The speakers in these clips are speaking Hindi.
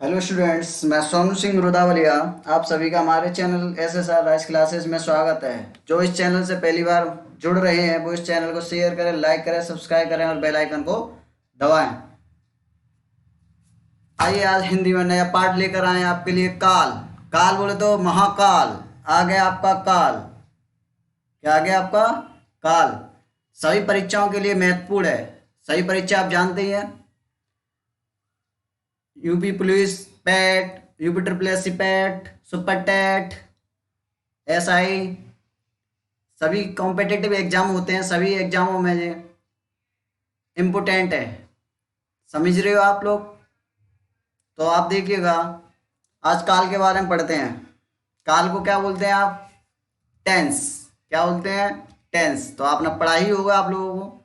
हेलो स्टूडेंट्स, मैं सोनू सिंह रुदावलिया। आप सभी का हमारे चैनल SSR राइस क्लासेस में स्वागत है। जो इस चैनल से पहली बार जुड़ रहे हैं वो इस चैनल को शेयर करें, लाइक करें, सब्सक्राइब करें और बेल आइकन को दबाएं। आइए आज हिंदी में नया पार्ट लेकर आए हैं आपके लिए। काल। काल बोले तो महाकाल। आ गया आपका काल। क्या आ गया आपका? काल। सभी परीक्षाओं के लिए महत्वपूर्ण है। सभी परीक्षा आप जानते ही हैं। UP police, PET, UP triple S C PET, super TET, SI, सभी कॉम्पिटिटिव एग्जाम होते हैं। सभी एग्जामों में ये इम्पोर्टेंट है। समझ रहे हो आप लोग? तो आप देखिएगा, आज काल के बारे में पढ़ते हैं। काल को क्या बोलते हैं आप? टेंस। क्या बोलते हैं? टेंस। तो आपने पढ़ा ही होगा आप लोगों को।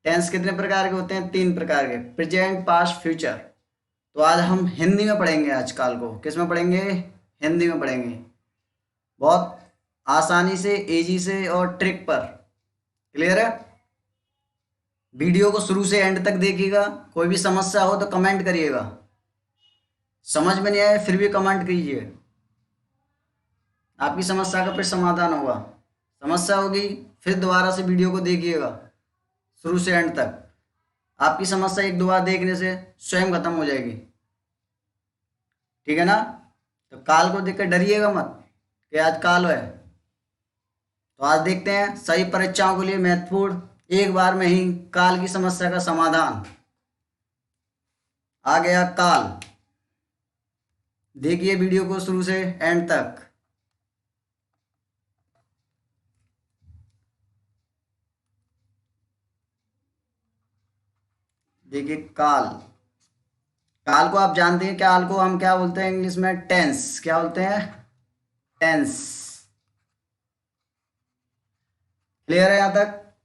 टेंस कितने प्रकार के होते हैं? 3 प्रकार के, प्रेजेंट, पास्ट, फ्यूचर। तो आज हम हिंदी में पढ़ेंगे। आज काल को किस में पढ़ेंगे? हिंदी में पढ़ेंगे। बहुत आसानी से, इजी से और ट्रिक पर। क्लियर है? वीडियो को शुरू से एंड तक देखिएगा। कोई भी समस्या हो तो कमेंट करिएगा। समझ में नहीं आए फिर भी कमेंट कीजिए। आपकी समस्या का फिर समाधान होगा। समस्या होगी फिर दोबारा से वीडियो को देखिएगा शुरू से एंड तक। आपकी समस्या एक दो बार देखने से स्वयं खत्म हो जाएगी। ठीक है ना? तो काल को देख कर डरिएगा मत कि आज काल है। तो आज देखते हैं सही परीक्षाओं के लिए महत्वपूर्ण, एक बार में ही काल की समस्या का समाधान। आ गया काल। देखिए वीडियो को शुरू से एंड तक। देखिए काल। काल को आप जानते हैं, काल को हम क्या बोलते हैं इंग्लिश में? टेंस। क्या बोलते हैं? टेंस। क्लियर है यहां तक?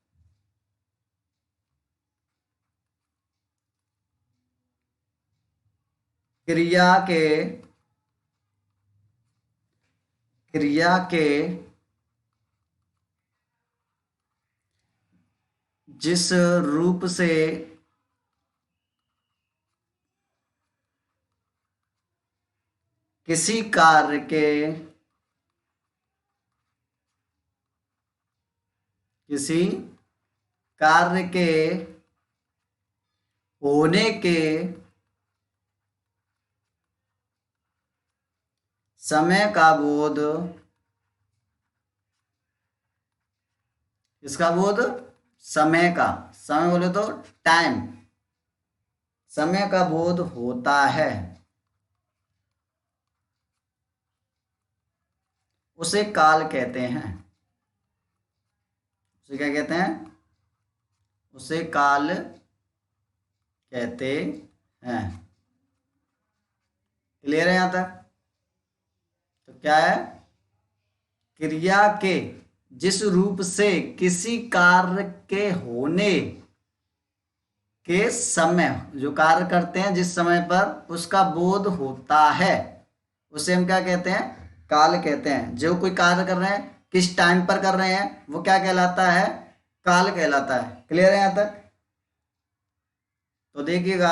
क्रिया के क्रिया के जिस रूप से किसी कार्य के किसी कार्य के होने के समय का बोध, इसका बोध, समय का, समय बोले तो टाइम, समय का बोध होता है, उसे काल कहते हैं। उसे क्या कहते हैं? उसे काल कहते हैं। क्लियर है यहां तक? तो क्या है? क्रिया के जिस रूप से किसी कार्य के होने के समय, जो कार्य करते हैं जिस समय पर उसका बोध होता है, उसे हम क्या कहते हैं? काल कहते हैं। जो कोई कार्य कर रहे हैं, किस टाइम पर कर रहे हैं, वो क्या कहलाता है? काल कहलाता है। क्लियर है यहां तक? तो देखिएगा,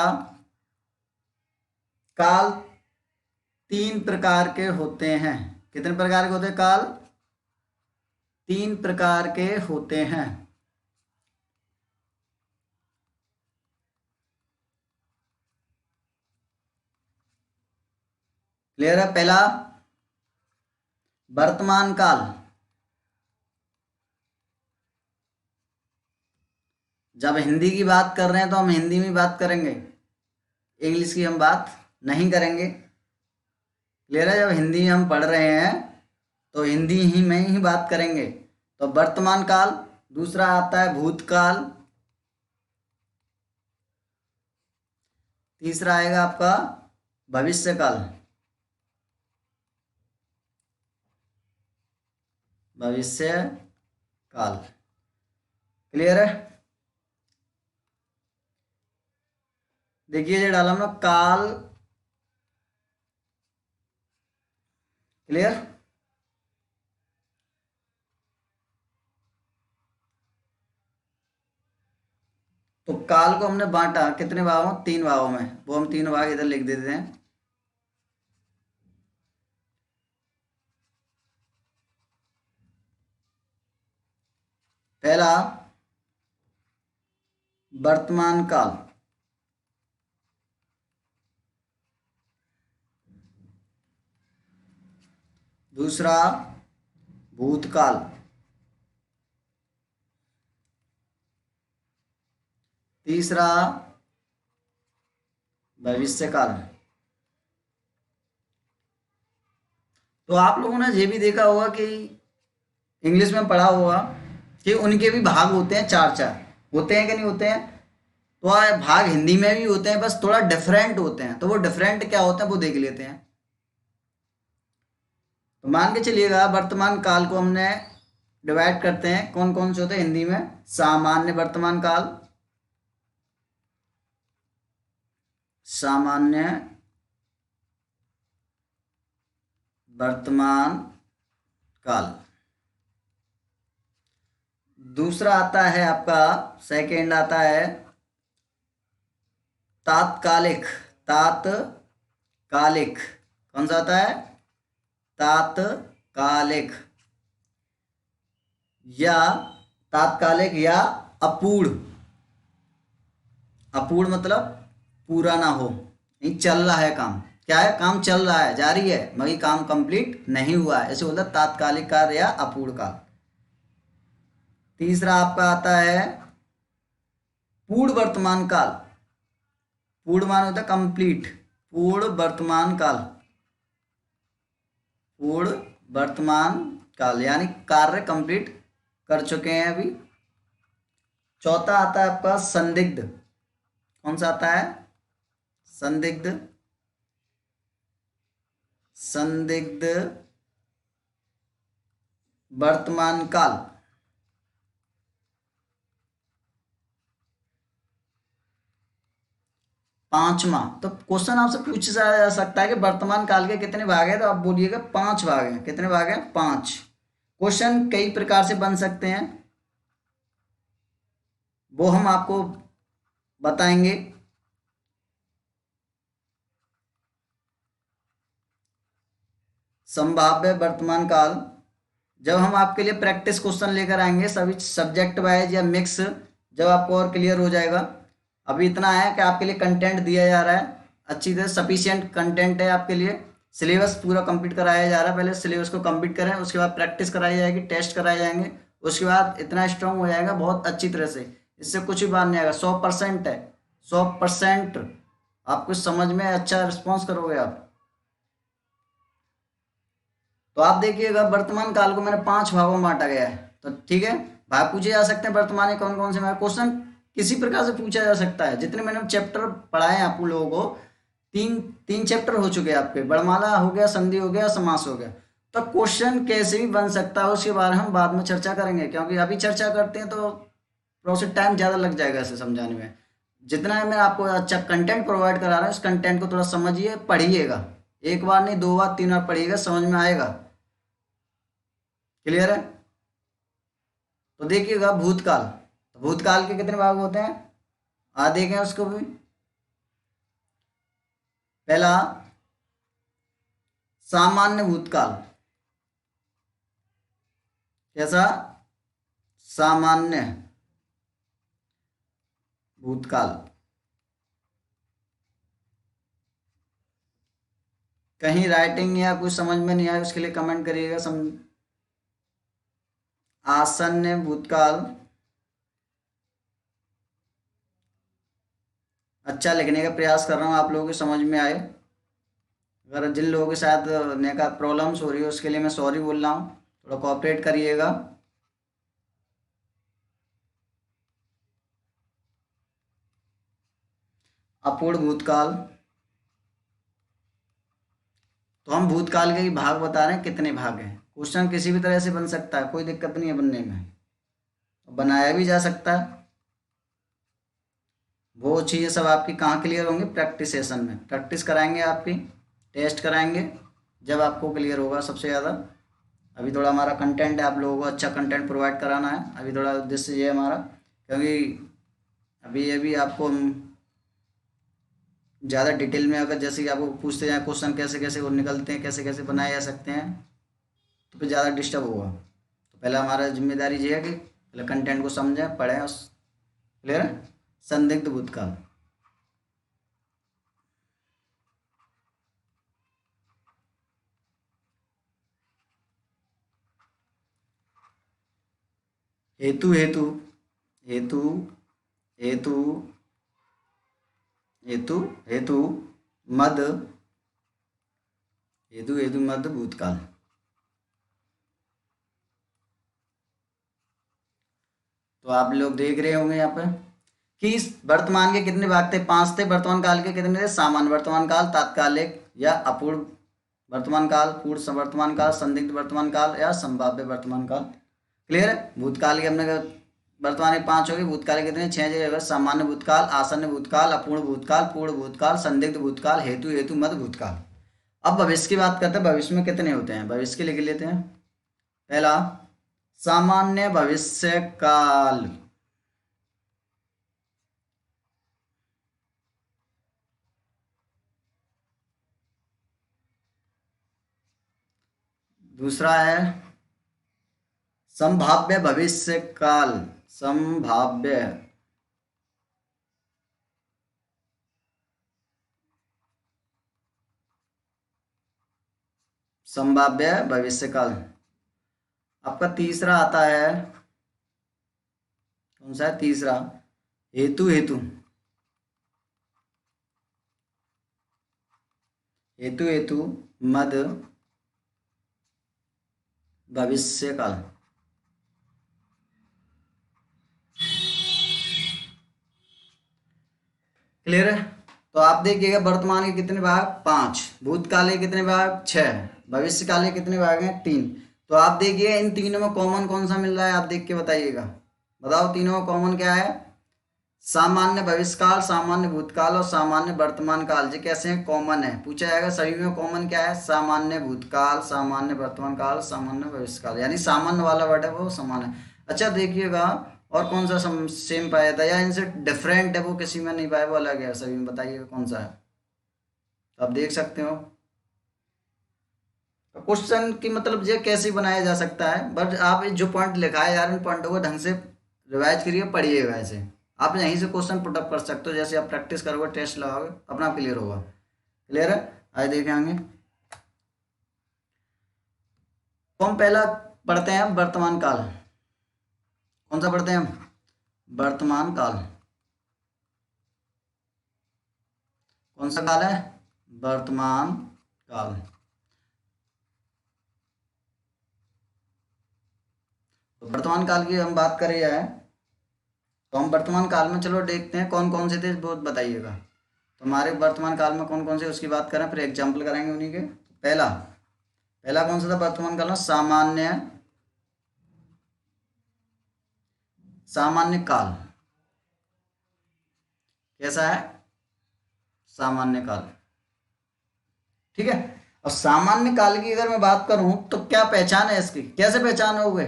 काल 3 प्रकार के होते हैं। कितने प्रकार के होते हैं काल? 3 प्रकार के होते हैं। क्लियर है? पहला, वर्तमान काल। जब हिंदी की बात कर रहे हैं तो हम हिंदी में बात करेंगे, इंग्लिश की हम बात नहीं करेंगे। क्लियर है? जब हिंदी हम पढ़ रहे हैं तो हिंदी ही में ही बात करेंगे। तो वर्तमान काल। दूसरा आता है भूतकाल। तीसरा आएगा आपका भविष्य काल। भविष्य काल। क्लियर है? देखिए ये डाला हमने काल। क्लियर? तो काल को हमने बांटा कितने भागों? 3 भागों में। वो हम 3 भाग इधर लिख देते हैं। पहला वर्तमान काल, दूसरा भूतकाल, तीसरा भविष्यकाल। तो आप लोगों ने ये भी देखा होगा कि इंग्लिश में पढ़ा होगा कि उनके भी भाग होते हैं, चार चार होते हैं कि नहीं होते हैं। तो भाग हिंदी में भी होते हैं, बस थोड़ा डिफरेंट होते हैं। तो वो डिफरेंट क्या होते हैं वो देख लेते हैं। तो मान के चलिएगा वर्तमान काल को हमने डिवाइड करते हैं, कौन कौन से होते हैं हिंदी में। सामान्य वर्तमान काल, सामान्य वर्तमान काल। दूसरा आता है आपका, सेकेंड आता है तात्कालिक, तात्कालिक। कौन सा आता है? तात्कालिक या तात्कालिक या अपूर्ण। अपूर्ण मतलब पूरा ना हो, नहीं चल रहा है काम। क्या है? काम चल रहा है, जारी है, मगर काम कंप्लीट नहीं हुआ है, ऐसे बोलता तात्कालिक काल या अपूर्ण काल। तीसरा आपका आता है पूर्ण वर्तमान काल। पूर्ण मान होता है कंप्लीट, पूर्ण वर्तमान काल, पूर्ण वर्तमान काल यानी कार्य कंप्लीट कर चुके हैं अभी। चौथा आता है आपका संदिग्ध। कौन सा आता है? संदिग्ध, संदिग्ध वर्तमान काल। पांचवा, तो क्वेश्चन आपसे पूछा जा सकता है कि वर्तमान काल के कितने भाग हैं, तो आप बोलिएगा 5 भाग हैं। कितने भाग हैं? 5। क्वेश्चन कई प्रकार से बन सकते हैं, वो हम आपको बताएंगे। संभाव्य वर्तमान काल, जब हम आपके लिए प्रैक्टिस क्वेश्चन लेकर आएंगे सभी सब्जेक्ट वाइज या मिक्स, जब आपको और क्लियर हो जाएगा। अभी इतना है कि आपके लिए कंटेंट दिया जा रहा है, अच्छी तरह सफिशिएंट कंटेंट है आपके लिए। सिलेबस पूरा कंप्लीट कराया जा रहा है, पहले सिलेबस को कंप्लीट करें, उसके बाद प्रैक्टिस कराई जाएगी, टेस्ट कराए जाएंगे, उसके बाद इतना स्ट्रांग हो जाएगा बहुत अच्छी तरह से। इससे कुछ भी बात नहीं आएगा, 100% है, 100% आपको समझ में अच्छा रिस्पॉन्स करोगे आप। तो आप देखिएगा वर्तमान काल को मैंने 5 भागों में बांटा गया है। तो ठीक है, भाग पूछे जा सकते हैं वर्तमान में कौन कौन से भाग। क्वेश्चन किसी प्रकार से पूछा जा सकता है। जितने मैंने चैप्टर पढ़ाए हैं आप लोगों को, तीन तीन चैप्टर हो चुके हैं आपके, वर्णमाला हो गया, संधि हो गया, समास हो गया। तो क्वेश्चन कैसे भी बन सकता है उसके बारे में हम बाद में चर्चा करेंगे, क्योंकि अभी चर्चा करते हैं तो प्रोसेस टाइम ज़्यादा लग जाएगा इसे समझाने में। जितना मैं आपको अच्छा कंटेंट प्रोवाइड करा रहा हूँ, इस कंटेंट को थोड़ा समझिए, पढ़िएगा, एक बार नहीं 2 बार 3 बार पढ़िएगा, समझ में आएगा। क्लियर है? तो देखिएगा भूतकाल, तो भूतकाल के कितने भाग होते हैं आ देखें उसको भी। पहला सामान्य भूतकाल। कैसा? सामान्य भूतकाल। कहीं राइटिंग या कुछ समझ में नहीं आया उसके लिए कमेंट करिएगा। आसन्न भूतकाल, अच्छा लिखने का प्रयास कर रहा हूँ, आप लोगों को समझ में आए। अगर जिन लोगों के साथ ने का प्रॉब्लम्स हो रही है उसके लिए मैं सॉरी बोल रहा हूँ, थोड़ा कोऑपरेट करिएगा। अपूर्ण भूतकाल, तो हम भूतकाल के ही भाग बता रहे हैं, कितने भाग हैं। क्वेश्चन किसी भी तरह से बन सकता है, कोई दिक्कत नहीं है बनने में, बनाया भी जा सकता है। वो चीज़ें सब आपकी कहाँ क्लियर होंगी? प्रैक्टिस सेशन में प्रैक्टिस कराएंगे, आपकी टेस्ट कराएंगे, जब आपको क्लियर होगा सबसे ज़्यादा। अभी थोड़ा हमारा कंटेंट है, आप लोगों को अच्छा कंटेंट प्रोवाइड कराना है, अभी थोड़ा उद्देश्य ये है हमारा, क्योंकि अभी आपको ज़्यादा डिटेल में अगर जैसे कि आपको पूछते जाए क्वेश्चन कैसे कैसे वो निकलते हैं, कैसे कैसे बनाए जा सकते हैं, तो फिर ज़्यादा डिस्टर्ब होगा। तो पहले हमारा जिम्मेदारी ये है कि पहले कंटेंट को समझें, पढ़ें उस। क्लियर है? संदिग्ध भूतकाल। हेतु हेतु हेतु हेतु हेतु हेतु मद हेतु हेतु मद भूतकाल। तो आप लोग देख रहे होंगे यहाँ पे कि इस वर्तमान के कितने भाग थे? 5 थे। वर्तमान काल के कितने थे? सामान्य वर्तमान काल, तात्कालिक या अपूर्ण वर्तमान काल, पूर्ण वर्तमान काल, संदिग्ध वर्तमान काल या संभाव्य वर्तमान काल। क्लियर है? भूतकाल के हमने वर्तमान के 5 हो गए, भूतकाल के कितने? 6 जगह। सामान्य भूतकाल, आसन्न भूतकाल, अपूर्ण भूतकाल, पूर्ण भूतकाल, संदिग्ध भूतकाल, हेतु हेतु मद भूतकाल। अब भविष्य की बात करते हैं। भविष्य में कितने होते हैं? भविष्य के लिख लेते हैं। पहला सामान्य भविष्य काल, दूसरा है संभाव्य भविष्य काल। संभाव्य संभाव्य भविष्य काल। आपका तीसरा आता है, कौन सा है तीसरा? हेतु हेतु हेतु हेतु मद भविष्य काल। क्लियर है? तो आप देखिएगा वर्तमान के कितने भाग? 5। भूतकाल के कितने भाग? 6। भविष्य काल के कितने भाग हैं? 3। तो आप देखिए इन तीनों में कॉमन कौन सा मिल रहा है? आप देख के बताइएगा। बताओ तीनों में कॉमन क्या है? सामान्य भविष्य काल, सामान्य भूतकाल और सामान्य वर्तमान काल। जी कैसे हैं? कॉमन है। पूछा जाएगा सभी में कॉमन क्या है? सामान्य भूतकाल, सामान्य वर्तमान काल, सामान्य भविष्य काल। यानी सामान्य वाला वर्ड है वो समान है। अच्छा देखिएगा और कौन सा सेम पाया था या इनसे डिफरेंट है वो किसी में नहीं पाया, वो अलग है सभी में। बताइएगा कौन सा है। तो आप देख सकते हो क्वेश्चन की मतलब ये कैसे बनाया जा सकता है। बट आप जो पॉइंट लिखा है यार, इन पॉइंटों को ढंग से रिवाइज करिए, पढ़िएगा। ऐसे आप यहीं से क्वेश्चन पुटअप कर सकते हो। जैसे आप प्रैक्टिस करोगे, टेस्ट लगाओगे, अपना क्लियर होगा। क्लियर है? आइए देखें आगे। तो हम पहला पढ़ते हैं वर्तमान काल। कौन सा पढ़ते हैं हम? वर्तमान काल। कौन सा काल है? वर्तमान काल। तो वर्तमान काल की हम बात कर रहे हैं। तो हम वर्तमान काल में चलो देखते हैं कौन कौन से थे, बहुत बताइएगा। तो हमारे वर्तमान काल में कौन कौन से उसकी बात करें, फिर एग्जाम्पल करेंगे उन्हीं के। पहला पहला कौन सा था वर्तमान काल में? सामान्य सामान्य काल। कैसा है? सामान्य काल। ठीक है। अब सामान्य काल की अगर मैं बात करूं तो क्या पहचान है इसकी? कैसे पहचानोगे?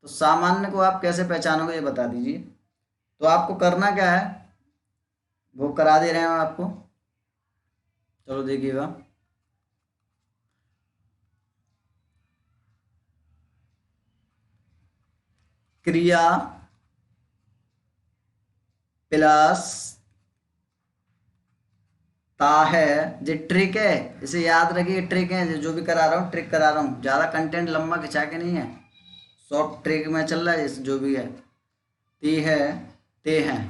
तो सामान्य को आप कैसे पहचानोगे ये बता दीजिए। तो आपको करना क्या है, वो करा दे रहे हैं आपको। चलो देखिएगा। क्रिया प्लस ता है, जो ट्रिक है इसे याद रखिए। ट्रिक है जो भी करा रहा हूँ, ट्रिक करा रहा हूँ। ज़्यादा कंटेंट लंबा खिंचा के नहीं है, शॉर्ट ट्रिक में चल रहा है जो भी है। ती है, ते हैं।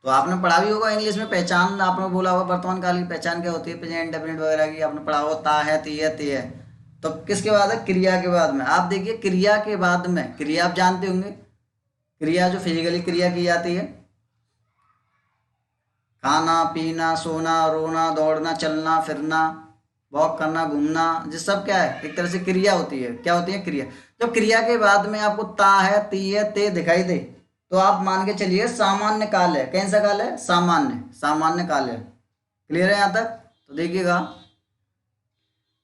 तो आपने पढ़ा भी होगा इंग्लिश में पहचान, आपने बोला होगा वर्तमान काल की पहचान क्या होती है, प्रेजेंट डेफिनेट वगैरह की आपने पढ़ा होगा। ता है, ती है, ते है। तो किसके बाद है? क्रिया के बाद में। आप देखिए क्रिया के बाद में, क्रिया आप जानते होंगे, क्रिया जो फिजिकली क्रिया की जाती है, खाना पीना, सोना, रोना, दौड़ना, चलना फिरना, वॉक करना, घूमना, ये सब क्या है? एक तरह से क्रिया होती है। क्या होती है? क्रिया। जब क्रिया के बाद में आपको ता है, ती है, ते दिखाई दे, तो आप मान के चलिए सामान्य काल है। कैसा काल है? सामान्य सामान्य काल है। क्लियर है यहाँ तक? तो देखिएगा,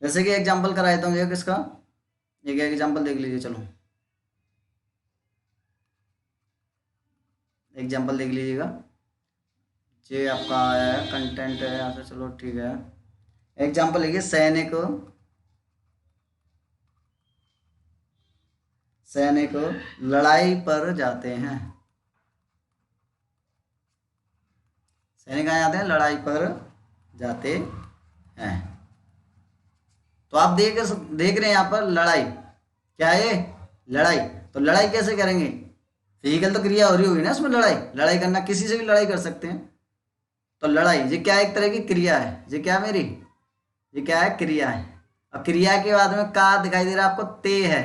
जैसे कि एग्जाम्पल करा देता हूँ एक इसका, एक एग्जाम्पल देख लीजिए। चलो एग्जाम्पल देख लीजिएगा। ये आपका है कंटेंट है यहाँ से। चलो ठीक है, एग्जाम्पल लिखिए। सैनिक सैनिक लड़ाई पर जाते हैं। सैनिक कहाँ जाते हैं? लड़ाई पर जाते हैं। तो आप देख रहे हैं यहाँ पर लड़ाई, क्या है ये? लड़ाई। तो लड़ाई कैसे करेंगे? फिजिकल तो क्रिया हो रही होगी ना इसमें, लड़ाई लड़ाई करना, किसी से भी लड़ाई कर सकते हैं। तो लड़ाई ये क्या है? एक तरह की क्रिया है। ये क्या है मेरी? ये क्या है? क्रिया है। अब क्रिया के बाद में का दिखाई दे रहा है आपको? ते है,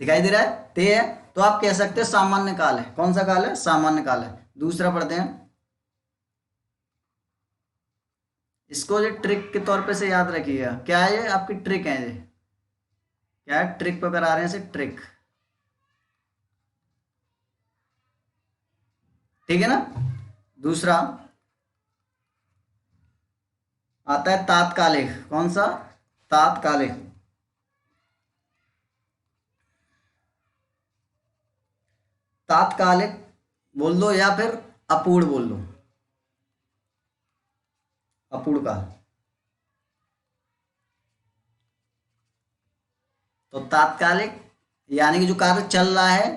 दिखाई दे रहा है? ते है। तो आप कह सकते हैं सामान्य काल है। कौन सा काल है? सामान्य काल है। दूसरा पढ़ते हैं। इसको जो ट्रिक के तौर पे से याद रखिएगा। क्या है ये? आपकी ट्रिक है ये। क्या है? ट्रिक पे करा रहे हैं इसे, ट्रिक। ठीक है ना? दूसरा आता है तात्कालिक। कौन सा? तात्कालिक। तात्कालिक बोल दो या फिर अपूर्ण बोल दो। अपूर्ण काल। तो तात्कालिक यानी कि जो कार्य चल रहा है,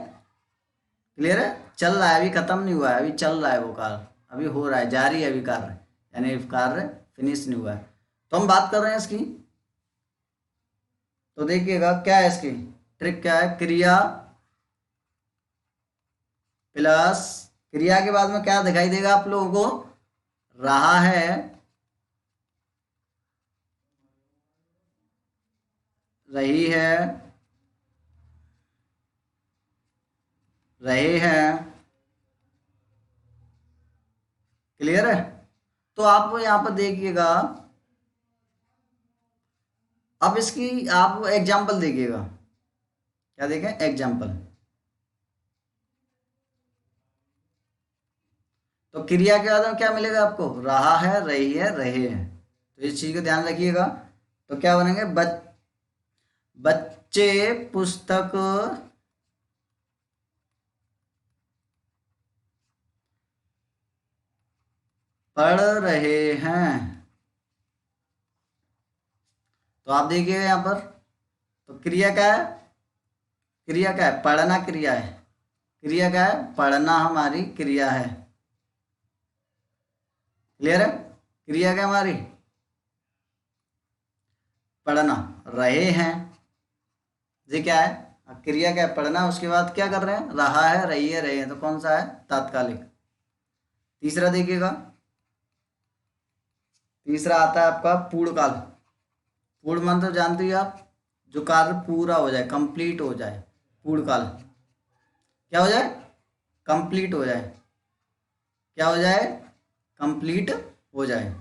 क्लियर है? चल रहा है, अभी खत्म नहीं हुआ है, अभी चल रहा है वो कार्य, अभी हो रहा है, जारी है अभी कार्य, यानी कार्य फिनिश नहीं हुआ है। तो हम बात कर रहे हैं इसकी। तो देखिएगा क्या है इसकी ट्रिक, क्या है? क्रिया प्लस, क्रिया के बाद में क्या दिखाई देगा आप लोगों को? रहा है, रही है, रहे हैं। क्लियर है? तो आप यहाँ पर देखिएगा, अब इसकी आप एग्जाम्पल देखिएगा। क्या देखें? एग्जाम्पल। तो क्रिया के बाद में क्या मिलेगा आपको? रहा है, रही है, रहे हैं। तो इस चीज को ध्यान रखिएगा। तो क्या बनेंगे? बच्चे पुस्तक पढ़ रहे हैं। तो आप देखिएगा यहाँ पर, तो क्रिया क्या है? क्रिया क्या है? पढ़ना क्रिया है। क्रिया क्या है? पढ़ना हमारी क्रिया है। क्लियर है? क्रिया क्या हमारी? पढ़ना। रहे हैं, ये क्या है? क्रिया क्या है? पढ़ना। उसके बाद क्या कर रहे हैं? रहा है, रही है, रहे हैं। तो कौन सा है? तात्कालिक। तीसरा देखिएगा, तीसरा आता है आपका पूर्ण काल। पूर्ण मतलब जानते ही आप, जो कार्य पूरा हो जाए, कंप्लीट हो जाए। पूर्ण काल क्या हो जाए? कंप्लीट हो जाए। क्या हो जाए? कंप्लीट हो जाए।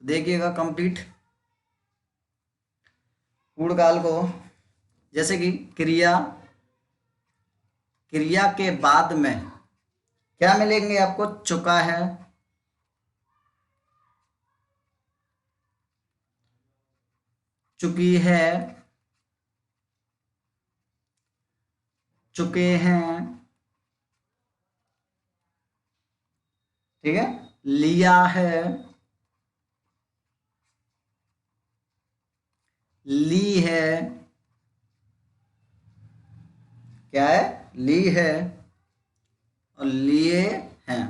देखिएगा कंप्लीट पूर्ण काल को, जैसे कि क्रिया, क्रिया के बाद में क्या मिलेंगे आपको? चुका है, चुकी है, चुके हैं। ठीक है? लिया है, ली है। क्या है? ली है और लिए हैं।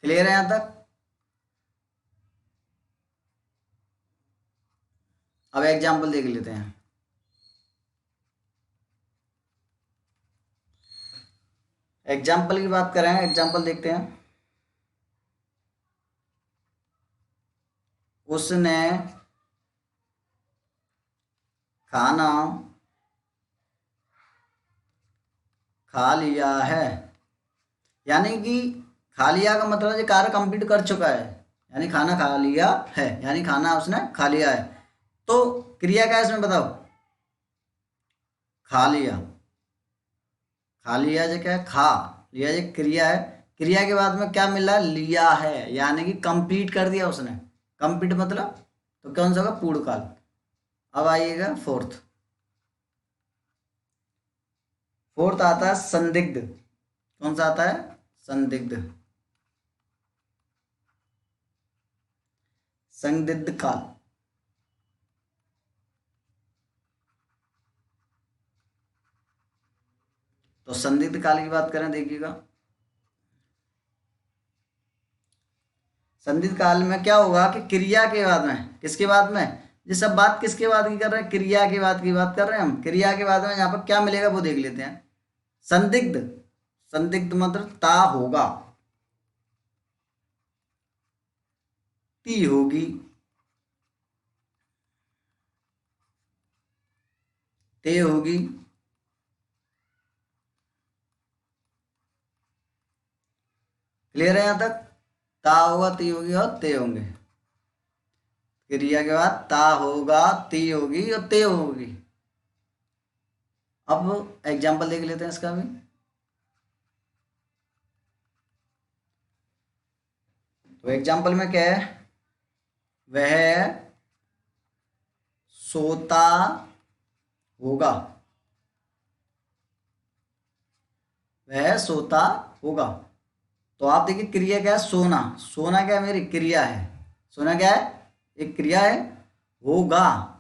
क्लियर है यहां तक? अब एग्जाम्पल देख लेते हैं। एग्जाम्पल की बात करें, एग्जाम्पल देखते हैं। उसने खाना खा लिया है। यानी कि खा लिया का मतलब ये कार्य कंप्लीट कर चुका है, यानी खाना खा लिया है, यानी खाना उसने खा लिया है। तो क्रिया क्या है इसमें बताओ? खा लिया। खा लिया जो क्या है? खा लिया जो क्रिया है। क्रिया के बाद में क्या मिला? लिया है, यानी कि कंप्लीट कर दिया उसने। कंप्लीट मतलब तो कौन सा होगा? पूर्ण काल। अब आइएगा फोर्थ। फोर्थ आता है संदिग्ध। कौन सा आता है? संदिग्ध। संदिग्ध काल। तो संदिग्ध काल की बात करें, देखिएगा संदिग्ध काल में क्या होगा कि क्रिया के बाद में, किसके बाद में, ये सब बात किसके बाद की कर रहे हैं, क्रिया के बाद की बात कर रहे हैं हम। क्रिया के बाद में यहाँ पर क्या मिलेगा वो देख लेते हैं। संदिग्ध, संदिग्ध मतलब ता होगा, ती होगी, ते होगी, क्लियर है यहाँ तक। ता होगा, ती होगी और ते होंगे। क्रिया के बाद ता होगा, ती होगी और ते होगी। अब एग्जाम्पल देख लेते हैं इसका भी। तो एग्जाम्पल में क्या है, वह सोता होगा, वह सोता होगा। तो आप देखिए क्रिया क्या है, सोना, सोना क्या है, मेरी क्रिया है, सोना क्या है, एक क्रिया है। होगा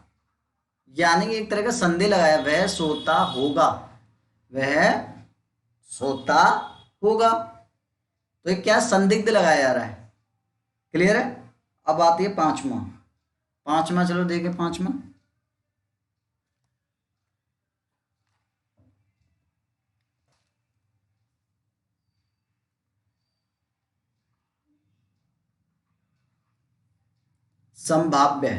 यानी कि एक तरह का संदेह लगाया, वह सोता होगा, वह सोता होगा। तो ये क्या संदिग्ध लगाया जा रहा है, क्लियर है। अब आती है पांचवा, पांचवा चलो देखें पांचवा। संभाव्य,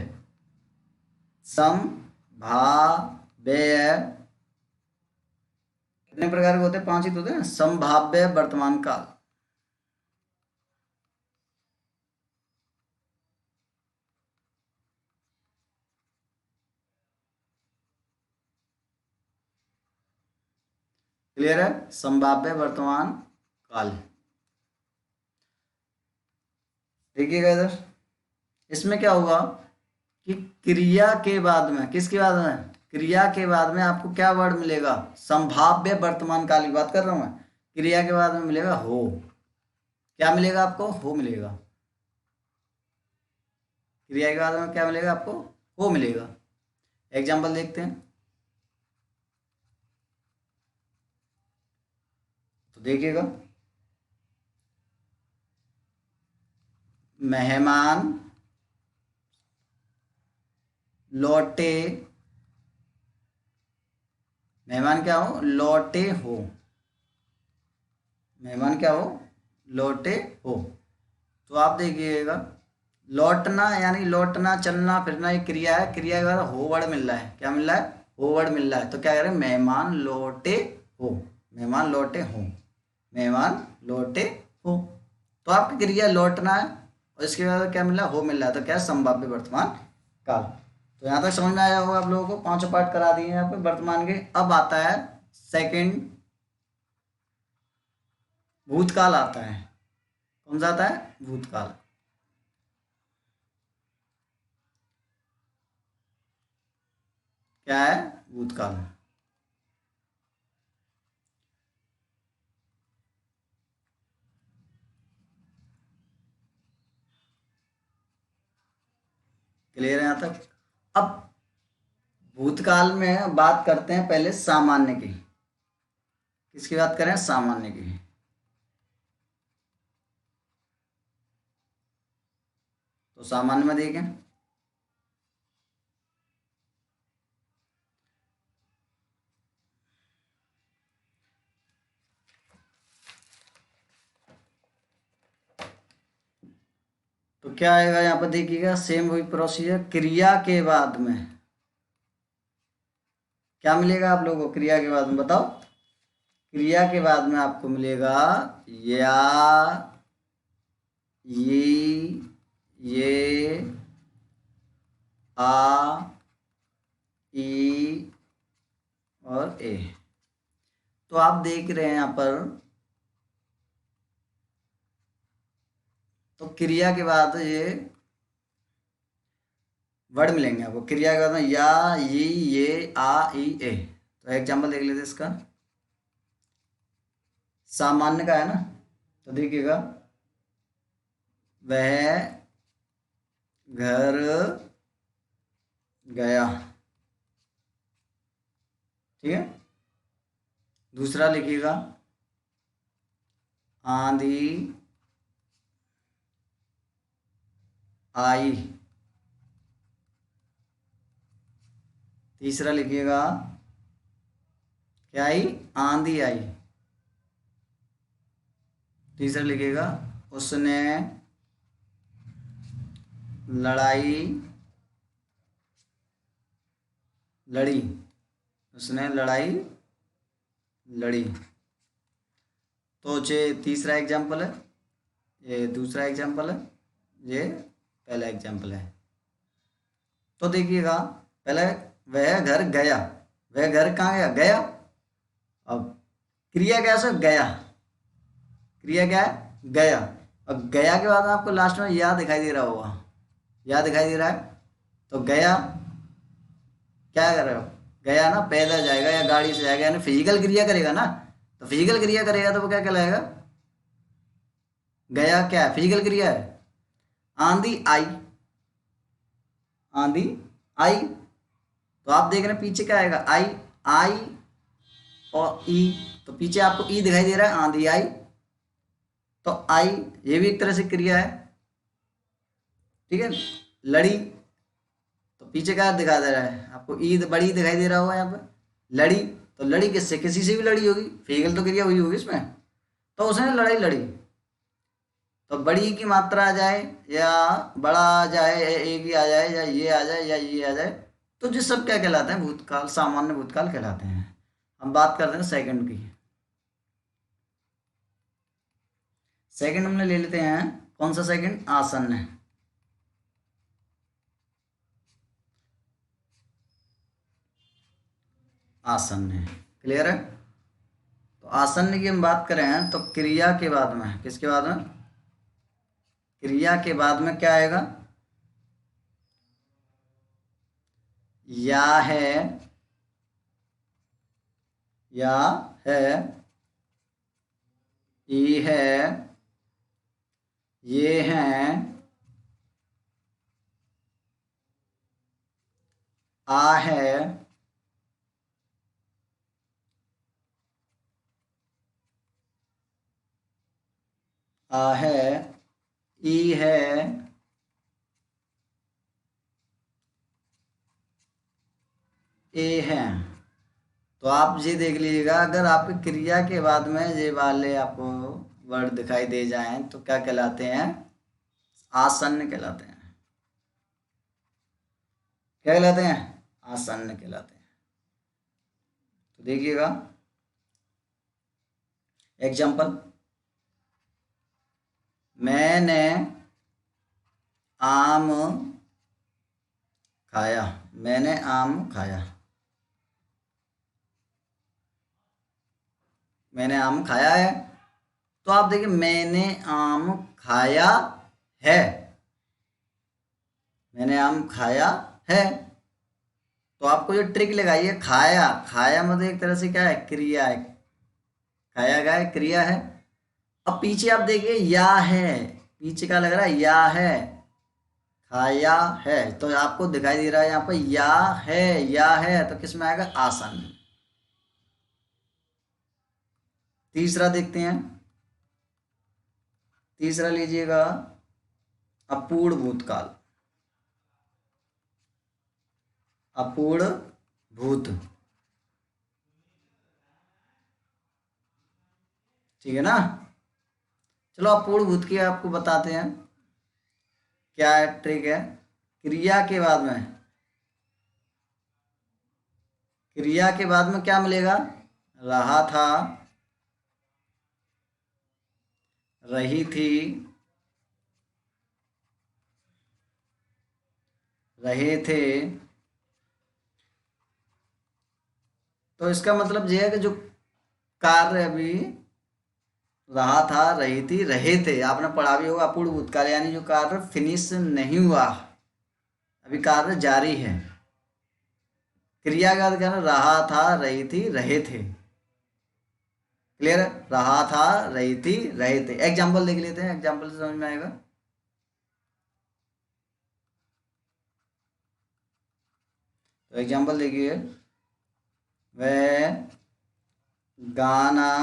संभाव्य कितने प्रकार के होते हैं, पांच ही तो होते हैं। संभाव्य वर्तमान काल, क्लियर है, संभाव्य वर्तमान काल। देखिएगा इधर, इसमें क्या होगा कि क्रिया के बाद में, किसके बाद में, क्रिया के बाद में आपको क्या वर्ड मिलेगा, संभाव्य वर्तमान काल की बात कर रहा हूं मैं। क्रिया के बाद में मिलेगा हो, क्या मिलेगा आपको, हो मिलेगा। क्रिया के बाद में क्या मिलेगा आपको, हो मिलेगा। एग्जाम्पल देखते हैं, तो देखिएगा, मेहमान लौटे, मेहमान क्या हो, लौटे हो, मेहमान क्या हो, लौटे हो। तो आप देखिएगा, लौटना यानी लौटना, चलना फिरना एक क्रिया है, क्रिया के बाद हो वर्ड मिल रहा है, क्या मिल रहा है, हो वर्ड मिल रहा है। तो क्या करें, मेहमान लौटे हो, मेहमान लौटे हो, मेहमान लौटे हो। तो आपकी क्रिया लौटना है और इसके बाद क्या मिल रहा है, हो मिल रहा है। तो क्या है, संभाव्य वर्तमान काल। तो यहाँ तक समझ में आया होगा आप लोगों को, पांचों पार्ट करा दिए हैं यहाँ पे वर्तमान के। अब आता है सेकंड, भूतकाल आता है। कौन सा आता है, भूतकाल। क्या है, भूतकाल। क्लियर है यहाँ तक। अब भूतकाल में बात करते हैं पहले सामान्य की, किसकी बात करें, सामान्य की। तो सामान्य में देखें, तो क्या आएगा यहाँ पर, देखिएगा सेम वही प्रोसीजर। क्रिया के बाद में क्या मिलेगा आप लोगों को, क्रिया के बाद में बताओ। क्रिया के बाद में आपको मिलेगा या, ये, आ, ई और ए। तो आप देख रहे हैं यहाँ पर, तो क्रिया के बाद ये वर्ड मिलेंगे आपको। क्रिया के बाद में या, ये, आ, ई, ए। तो एग्जाम्पल देख लेते हैं इसका, सामान्य का है ना। तो देखिएगा, वह घर गया, ठीक है, दूसरा लिखिएगा आंधी आई। तीसरा लिखिएगा क्या आई, आंधी आई। तीसरा लिखिएगा उसने लड़ाई लड़ी। उसने लड़ाई लड़ी। तो ये तीसरा एग्जाम्पल है, ये दूसरा एग्जाम्पल है, ये पहला एग्जाम्पल है। तो देखिएगा पहले वह घर गया, वह घर कहाँ गया, गया। अब क्रिया क्या है, गया। क्रिया क्या है, गया। और गया के बाद आपको लास्ट में या दिखाई दे रहा होगा, या दिखाई दे रहा है। तो गया क्या कर रहे हो, गया ना पैदल जाएगा या गाड़ी से जाएगा, यानी फिजिकल क्रिया करेगा ना। तो फिजिकल क्रिया करेगा तो वो क्या कहलाएगा, गया क्या है, फिजिकल क्रिया है। आंधी आई, आंधी आई। तो आप देख रहे हैं पीछे क्या आएगा, आई। आई और ई, तो पीछे आपको ई दिखाई दे रहा है, आंधी आई। तो आई ये भी एक तरह से क्रिया है, ठीक है। लड़ी, तो पीछे क्या दिखा दे रहा है आपको, ईद बड़ी दिखाई दे रहा होगा यहाँ पे। लड़ी, तो लड़ी किससे, किसी से भी लड़ी होगी, फिजिकल तो क्रिया हुई होगी इसमें। तो उसने लड़ाई लड़ी। तो बड़ी की मात्रा आ जाए या बड़ा आ जाए, एक ही आ जाए या ये आ जाए या ये आ जाए, तो ये सब क्या कहलाते हैं, भूतकाल, सामान्य भूतकाल कहलाते हैं। हम बात करते हैं सेकंड की। सेकंड हमने ले लेते हैं, कौन सा सेकंड, आसन्न। आसन्न, क्लियर है। तो आसन्न की हम बात करें तो क्रिया के बाद में, किसके बाद में, क्रिया के बाद में क्या आएगा, या है, या है, ई है, ये हैं, आ है, आ है, ई है, ए है। तो आप ये देख लीजिएगा, अगर आपकी क्रिया के बाद में ये वाले आपको वर्ड दिखाई दे जाएं तो क्या कहलाते हैं, आसन्न कहलाते हैं। क्या कहलाते हैं, आसन्न कहलाते हैं। तो देखिएगा एग्जाम्पल, मैंने आम खाया, मैंने आम खाया, मैंने आम खाया है। तो आप देखिए मैंने आम खाया है, मैंने आम खाया है। तो आपको जो ट्रिक लगाइए, खाया, खाया मतलब एक तरह से क्या है, क्रिया है, खाया गया है, क्रिया है। अब पीछे आप देखिए या है, पीछे क्या लग रहा है, या है, खाया है। तो आपको दिखाई दे रहा है यहाँ पर या है, या है, तो किस में आएगा, आसन्न। तीसरा देखते हैं, तीसरा लीजिएगा अपूर्ण भूतकाल, अपूर्ण भूत, ठीक है ना। चलो अपूर्ण भूत की आपको बताते हैं क्या ट्रिक है। क्रिया के बाद में, क्रिया के बाद में क्या मिलेगा, रहा था, रही थी, रहे थे। तो इसका मतलब यह है कि जो कार्य अभी रहा था, रही थी, रहे थे, आपने पढ़ा भी होगा अपूर्ण भूतकाल, यानी जो कार्य फिनिश नहीं हुआ, अभी कार्य जारी है। क्रिया का अर्थ क्या है, रहा था, रही थी, रहे थे। क्लियर है, रहा था, रही थी, रहे थे। एग्जाम्पल देख लेते हैं, एग्जाम्पल से समझ में आएगा। तो एग्जाम्पल देखिए, वह गाना,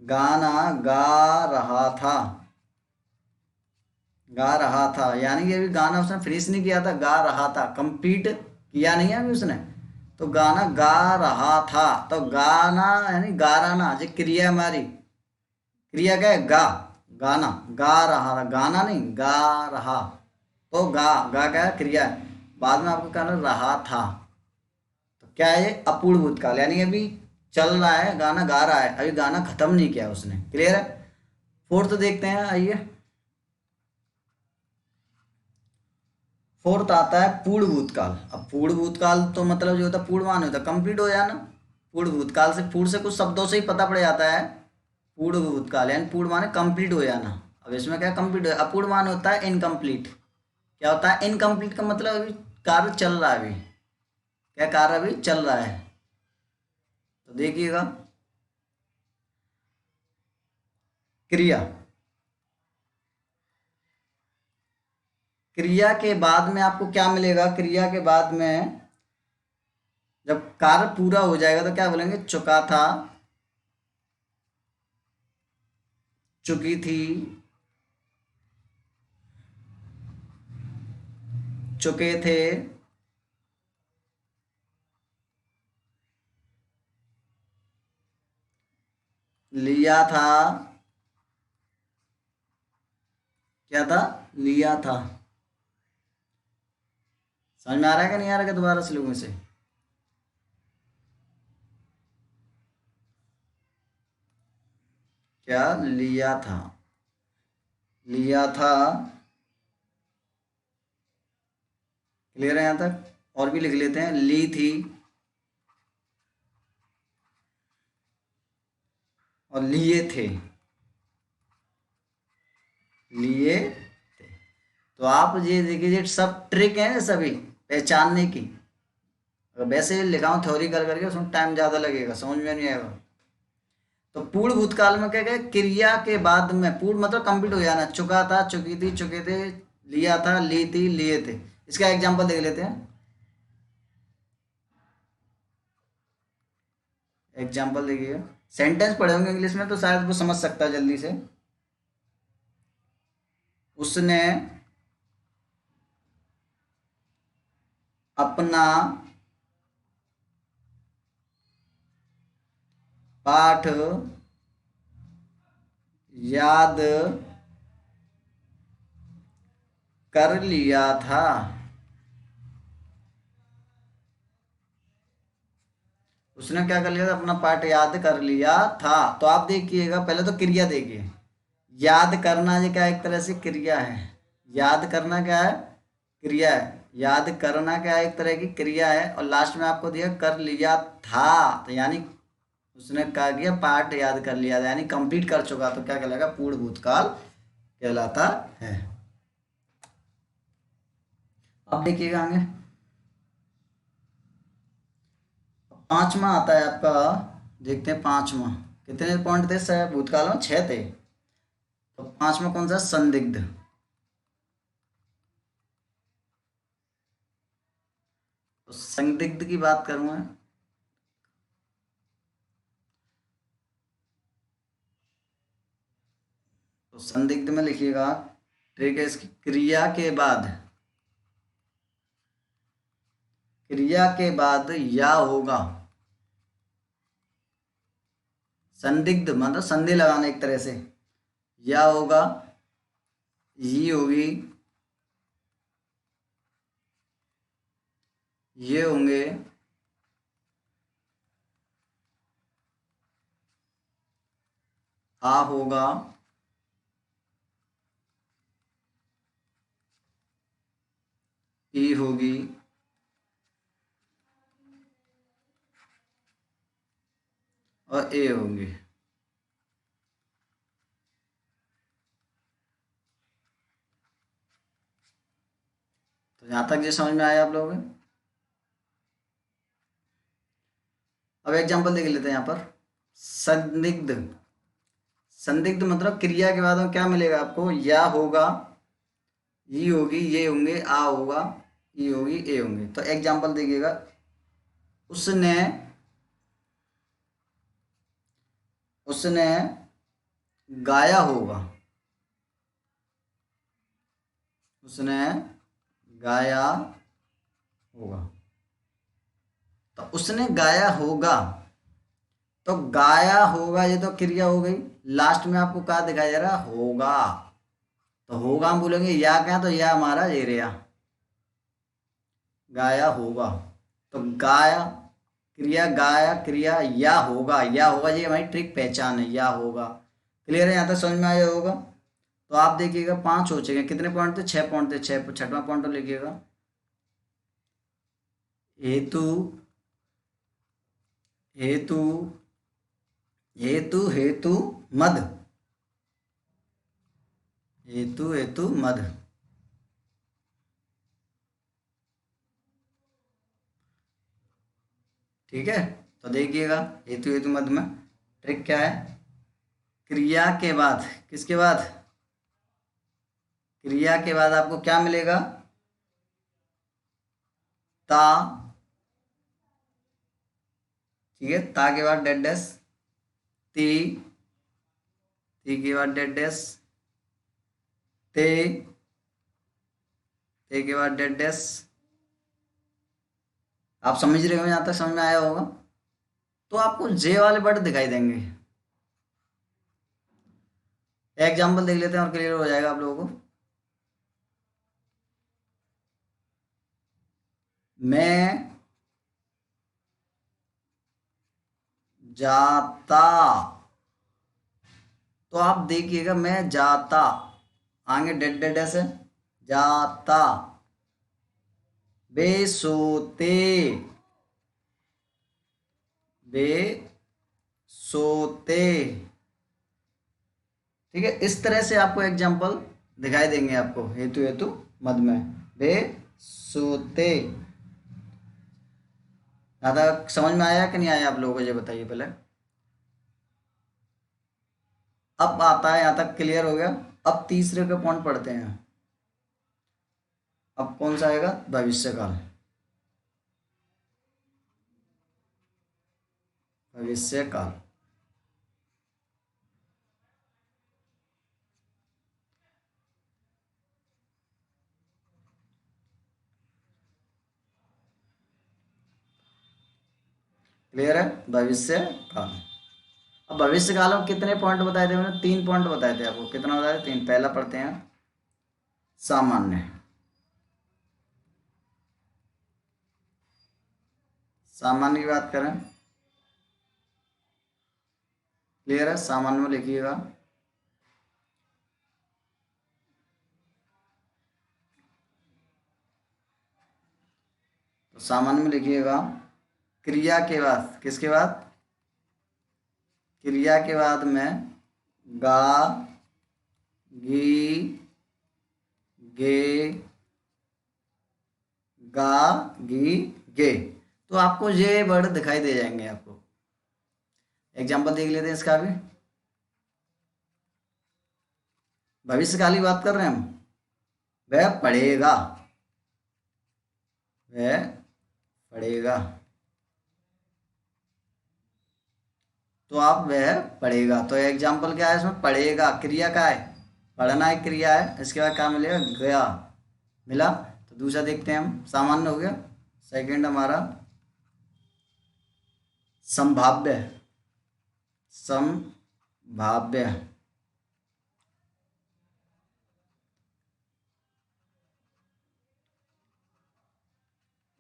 गाना गा रहा था, गा रहा था, यानी कि अभी गाना उसने फिनिश नहीं किया था, गा रहा था, कंप्लीट किया नहीं है अभी उसने। तो गाना गा रहा था, तो गाना यानी गाराना, जो क्रिया हमारी, क्रिया क्या है, गा, गाना, गा रहा, गाना नहीं गा रहा, तो गा क्या है, क्रिया है, बाद में आपको कहना रहा था, तो क्या है ये, अपूर्ण भूतकाल, यानी अभी चल रहा है, गाना गा रहा है, अभी गाना खत्म नहीं किया उसने। क्लियर है। फोर्थ देखते हैं, आइए। फोर्थ आता है पूर्ण भूतकाल। अब पूर्ण भूतकाल तो मतलब जो होता है पूर्णमान होता है, कंप्लीट हो जाना। पूर्ण भूतकाल से, पूर्ण से कुछ शब्दों से ही पता पड़ जाता है। पूर्ण भूतकाल यानी पूर्ण माने कंप्लीट हो जाना। अब इसमें क्या कंप्लीट हो, अपूर्ण मान होता है इनकम्प्लीट। क्या होता है इनकम्प्लीट का मतलब अभी कार्य चल रहा है, अभी क्या कार्य अभी चल रहा है। तो देखिएगा, क्रिया, क्रिया के बाद में आपको क्या मिलेगा, क्रिया के बाद में जब कार्य पूरा हो जाएगा तो क्या बोलेंगे, चुका था, चुकी थी, चुके थे, लिया था, क्या था, लिया था। समझ में आ रहा है कि नहीं आ रहा है, दोबारा से लोगों से। क्या लिया था, लिया था। क्लियर है यहाँ तक। और भी लिख लेते हैं, ली थी और लिए थे, लिए थे। तो आप ये देखिए, सब ट्रिक है सभी पहचानने की। अगर वैसे लिखा हूँ थ्योरी कर करके, उसमें टाइम ज़्यादा लगेगा, समझ में नहीं आएगा। तो पूर्ण भूतकाल में क्या क्या, क्रिया के बाद में, पूर्ण मतलब कंप्लीट हो जाना, चुका था, चुकी थी, चुके थे, लिया था, ली थी, लिए थे। इसका एग्जांपल देख लेते हैं। एग्जांपल देखिए, सेंटेंस पढ़े होंगे इंग्लिश में तो शायद वो समझ सकता है जल्दी से। उसने अपना पाठ याद कर लिया था। उसने क्या कर लिया था, अपना पाठ याद कर लिया था। तो आप देखिएगा, पहले तो क्रिया देखिए। याद करना ये क्या, एक तरह से क्रिया है। याद करना क्या है, क्रिया है। याद करना क्या है, एक तरह की क्रिया है। और लास्ट में आपको दिया कर लिया था, तो यानी उसने क्या किया, पाठ याद कर लिया था, यानी कंप्लीट कर चुका। तो क्या कहलाएगा, पूर्ण भूतकाल कहलाता है। अब देखिएगा आगे, पांचवा आता है आपका। देखते हैं पांचवा, कितने पॉइंट थे सर, भूतकाल में 6 थे। तो पांचवा कौन सा, संदिग्ध। तो संदिग्ध की बात करूंगा। तो संदिग्ध में लिखिएगा, ठीक है, इसकी क्रिया के बाद, क्रिया के बाद या होगा। संदिग्ध मतलब संधि लगाना एक तरह से। या होगा, ये होगी, ये होंगे, आ होगा, ई होगी, और ए होंगी। तो यहाँ तक ये समझ में आया आप लोगों को। अब एग्जांपल देख लेते हैं यहाँ पर। संदिग्ध, संदिग्ध मतलब क्रिया के बाद में क्या मिलेगा आपको, या होगा, ई होगी, ये होंगे, आ होगा, ई होगी, ए होंगे। तो एग्जांपल देखिएगा, उसने उसने गाया होगा। उसने गाया होगा। तो उसने गाया होगा, तो गाया होगा ये तो क्रिया हो गई। लास्ट में आपको क्या दिखाई दे रहा, होगा। तो होगा हम बोलेंगे या क्या, तो या हमारा एरिया, गाया होगा। तो गाया क्रिया, गाया क्रिया, या होगा ये हमारी ट्रिक पहचान है, या होगा। क्लियर है, यहाँ तक समझ में आया होगा। तो आप देखिएगा 5 हो चुके हैं। कितने पॉइंट थे, 6 पॉइंट थे। 6, छठवां पॉइंट लिखिएगा। हेतु, हेतु, हेतु, हेतु मद, हेतु, हेतु मद। ठीक है, तो देखिएगा हेतु हेतु मद में ट्रिक क्या है। क्रिया के बाद, किसके बाद, क्रिया के बाद आपको क्या मिलेगा, ता। ठीक है, ता के बाद डेड डैश, ती, ती के बाद डेड डैश, ते, ते के बाद डेड डैश। आप समझ रहे हो, यहाँ तक समझ में आया होगा। तो आपको जे वाले वर्ड दिखाई देंगे। एग्जाम्पल देख लेते हैं और क्लियर हो जाएगा आप लोगों को। मैं जाता, तो आप देखिएगा मैं जाता, आगे डेड डेड ऐसे, जाता। बे सोते, बे सोते। ठीक है, इस तरह से आपको एग्जाम्पल दिखाई देंगे आपको हेतु हेतु मद में। बे सोते। ज्यादा समझ में आया कि नहीं आया आप लोगों को, ये बताइए पहले। अब आता है, यहाँ तक क्लियर हो गया। अब तीसरे का पॉइंट पढ़ते हैं। अब कौन सा आएगा, भविष्य काल। भविष्य काल। क्लियर है, भविष्य काल। अब भविष्य काल में कितने पॉइंट बताए थे मैंने, 3 पॉइंट बताए थे आपको। कितना बताया, 3। पहला पढ़ते हैं, सामान्य। सामान्य की बात करें, क्लियर है, सामान्य में लिखिएगा। तो सामान्य में लिखिएगा क्रिया के बाद, किसके बाद, क्रिया के बाद में गा, गी, गे, गा, गी, गे। तो आपको ये वर्ड दिखाई दे जाएंगे आपको। एग्जाम्पल देख लेते हैं इसका भी। भविष्य काल की बात कर रहे हैं हम। वह पढ़ेगा, वह पढ़ेगा। तो आप वह पढ़ेगा, तो एग्जाम्पल क्या है इसमें, पढ़ेगा क्रिया का है, पढ़ना एक क्रिया है। इसके बाद क्या मिलेगा, गया, मिला। तो दूसरा देखते हैं हम, सामान्य हो गया। सेकंड हमारा संभाव्य, संभाव्य।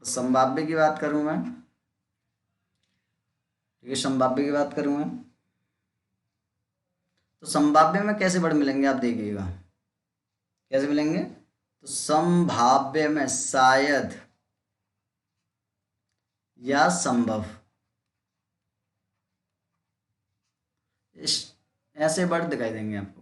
संभाव्य की बात करूं मैं, ठीक है, संभाव्य की बात करूं मैं, तो संभाव्य में कैसे वर्ड मिलेंगे आप देखिएगा, कैसे मिलेंगे। तो संभाव्य में शायद या संभव, इस ऐसे वर्ड दिखाई देंगे आपको।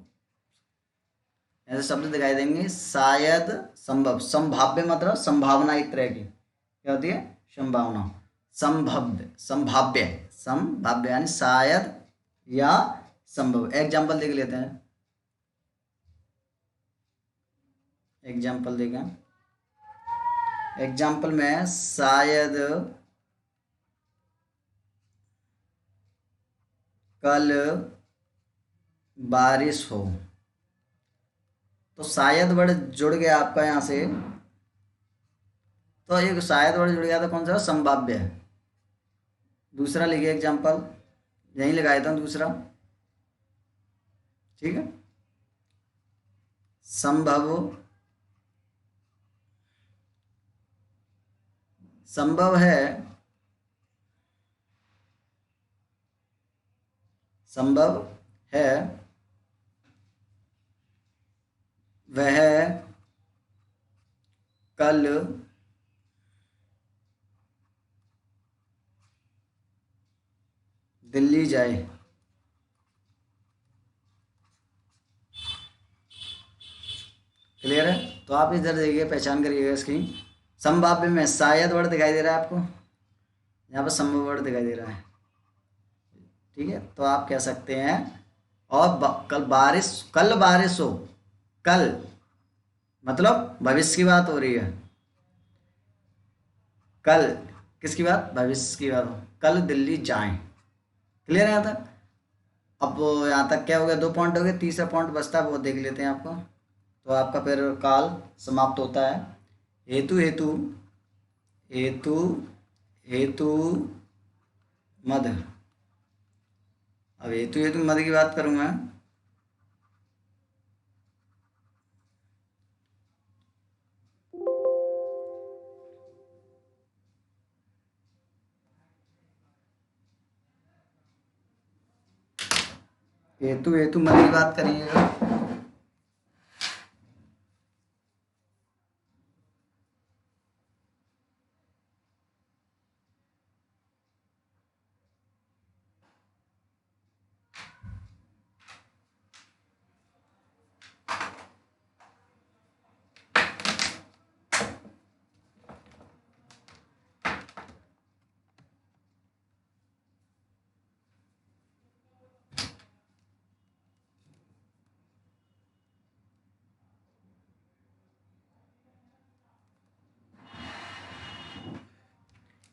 ऐसे शब्द दिखाई देंगे, शायद, संभव। संभाव्य मतलब संभावना एक तरह की, क्या होती है, संभावना। संभव्य, संभाव्य, संभाव्य यानी शायद या संभव। एग्जाम्पल देख लेते हैं। एग्जाम्पल देखें, एग्जाम्पल में शायद कल बारिश हो। तो शायद वर्ड जुड़ गया आपका यहाँ से। तो एक शायद वर्ड जुड़ गया तो कौन सा संभाव्य है। दूसरा लिखिए एग्जाम्पल, यहीं लगाया था दूसरा। ठीक है, संभव, संभव है, संभव है वह कल दिल्ली जाए। क्लियर है। तो आप इधर देखिए, पहचान करिएगा इसकी। संभाव्य में शायद वर्ड दिखाई दे रहा है आपको, यहाँ पर संभव वर्ड दिखाई दे रहा है। ठीक है, तो आप कह सकते हैं और कल बारिश, कल बारिश हो। कल मतलब भविष्य की बात हो रही है। कल किसकी बात, भविष्य की बात हो। कल दिल्ली जाएं। क्लियर है यहाँ तक। अब यहाँ तक क्या हो गया, 2 पॉइंट हो गए, तीसरा पॉइंट बचता है वो देख लेते हैं आपको। तो आपका फिर काल समाप्त होता है। हेतु हेतु हेतु हेतु मद। अब हेतु हेतु मद की बात करूँगा। हेतु हेतु मद की बात करिएगा।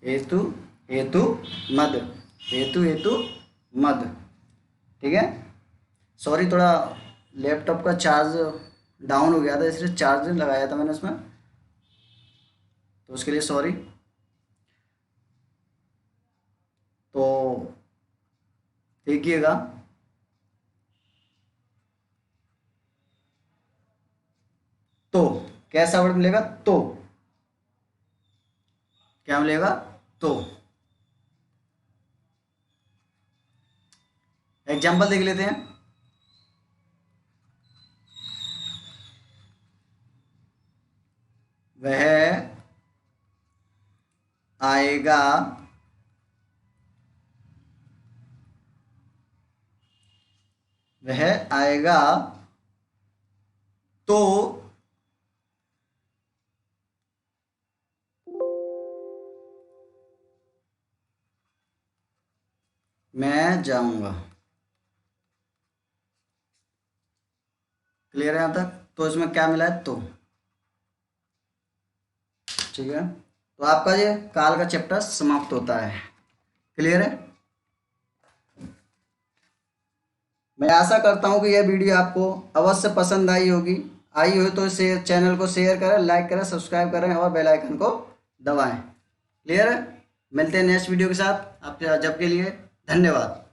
हेतु हेतु मद, हेतु हेतु मद। ठीक है, सॉरी थोड़ा लैपटॉप का चार्ज डाउन हो गया था, इसलिए चार्ज लगाया था मैंने उसमें, तो उसके लिए सॉरी। तो देखिएगा, तो कैसा वर्ड मिलेगा, तो क्या मिलेगा, तो। एग्जाम्पल देख लेते हैं। वह आएगा वह आएगा तो मैं जाऊंगा। क्लियर है यहाँ तक। तो इसमें क्या मिला है, तो। ठीक है, तो आपका ये काल का चैप्टर समाप्त होता है। क्लियर है। मैं आशा करता हूँ कि यह वीडियो आपको अवश्य पसंद आई होगी। आई हो तो इसे चैनल को शेयर करें, लाइक करें, सब्सक्राइब करें और बेल आइकन को दबाएं। क्लियर है। मिलते हैं नेक्स्ट वीडियो के साथ। आप जब के लिए धन्यवाद।